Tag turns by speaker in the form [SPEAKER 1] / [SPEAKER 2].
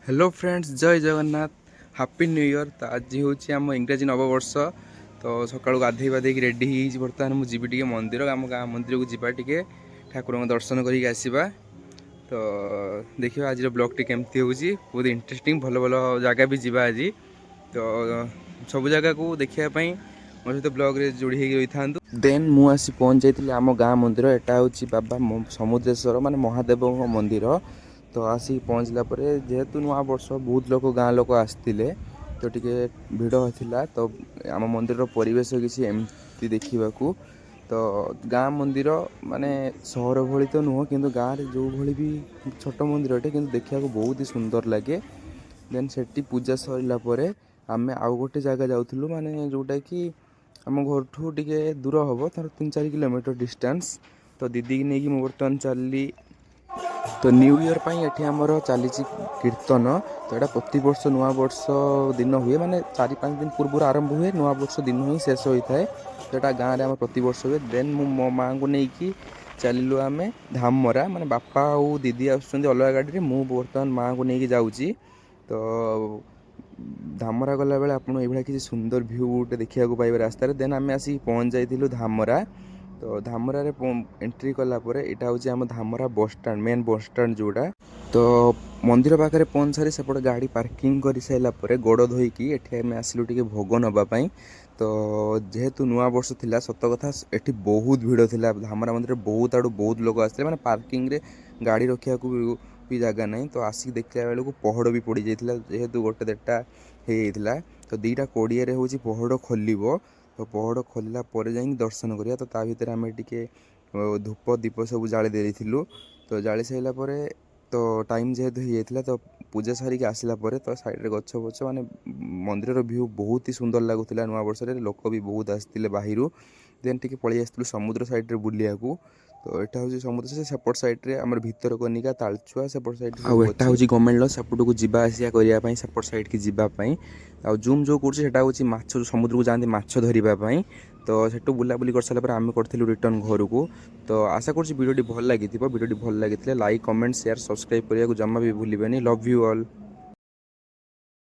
[SPEAKER 1] Hello friends, जय Jagannath. Happy new year. तो आज हूँ आम इंग्राजी नववर्ष। तो सकाळु गाधे बाधे रेडी हो बर्तमान मुझे टे मंदिर आम गाँ मंदिर को जावा टे ठाकुर दर्शन करके आसवा। तो देखिए आज ब्लॉग टी केमती हो बहुत इंटरेस्टिंग भल भल जगह भी जावा आज। तो सब जगह को देखापी मो सहित ब्लॉग रे जोड़ी हो रही था। देन मुझे पहुँच जाइए आम गाँ मंदिर। एटा हूँ बाबा समुद्रेश्वर माने महादेव मंदिर। तो आसिक पहुँचला जेहेतु नुआ वर्ष बहुत लोग गाँ लोक आसते तो टी भिड़ होता। तो आम मंदिर परिवेश किसी एमती देखा तो गाँ मंदिर माने सहर भली तो नुह कि गाँव में जो भली भी छोट मंदिर अटे कि देखा बहुत ही सुंदर लगे। देन से पूजा सरला आम आउ गोटे जगह जाऊँ माने जोटा कि आम घर ठू टे दूर हम तर 3-4 किलोमीटर डिस्टेंस। तो दीदी की नहीं बर्तमान चली। तो न्यू ईयर ये आमर चली कीर्तन। तो यहाँ प्रति वर्ष नुआ वर्ष दिन हुए माने 4-5 दिन पूर्व आरंभ हुए नुआ वर्ष दिन ही शेष होता है। तो यहाँ गाँव में आम प्रति वर्ष हुए। देन मो माँ को लेकिन चलू आम धामरा माने बापा और दीदी आसुँच अलग गाड़ी में मु बर्तमान माँ को लेकिन जाऊँगी। तो धामरा गला बेले आप किसी सुंदर भ्यू गोटे देखा पाइबे रास्तार। देन आम आसिक पहुँच जाइलु धामरा। तो धामरा एंट्री कलापर यहाँ हूँ आम धामरा बस स्टाण मेन बस स्टाण जोड़ा। तो मंदिर पाखे पहुँच सारी सेपटे गाड़ी पार्किंग कर सारापर गोड़ धोईकी एठी आम आसिलु टिके भोग नापी। तो जेहेतु नुआ वर्ष थिला सत कथा एठी बहुत भिड़ थिला धामरा मंदिर बहुत आड़ू बहुत लोग आसते माने पार्किंग रे गाड़ी रखा भी जगह नहीं। तो आसिक देखला बेलू पहड़ भी पड़ जाता जेहेतु गोटे देटा हो। तो 2:20 हूँ पहड़ खोल। तो पहड़ खोलला जा दर्शन करिया। तो ता भीतर आम टिके धूप दीप सब जाली देलु। तो जाली सारा तो टाइम जेहेतु हो जाता तो पूजा सारिक आसला तो साइड गछ पछ माने मंदिर व्यू बहुत ही सुंदर लगुला। नुआ वर्ष लोक भी बहुत आसते बाहर। देन टी पलि आसलु समुद्र साइड बुलिया को। तो यहाँ हूँ समुद्र से सेपट साइड रे आमर भितर कनिका तालछुआ सेपट साइड हूँ गवर्नमेंट सेपट को जावा आसिया करने सेपट साइड की जावाई। आ जूम जो कर माछ समुद्र को जाती माछ धरवाई। तो सेठू बुलाबुली कर सारा आम करूँ रिटर्न घर को। तो आशा करुँच वीडियो भल लगी वीडियो भल लगी लाइक कमेंट शेयर सब्सक्राइब करने को जमा भी भूलें। Love you all.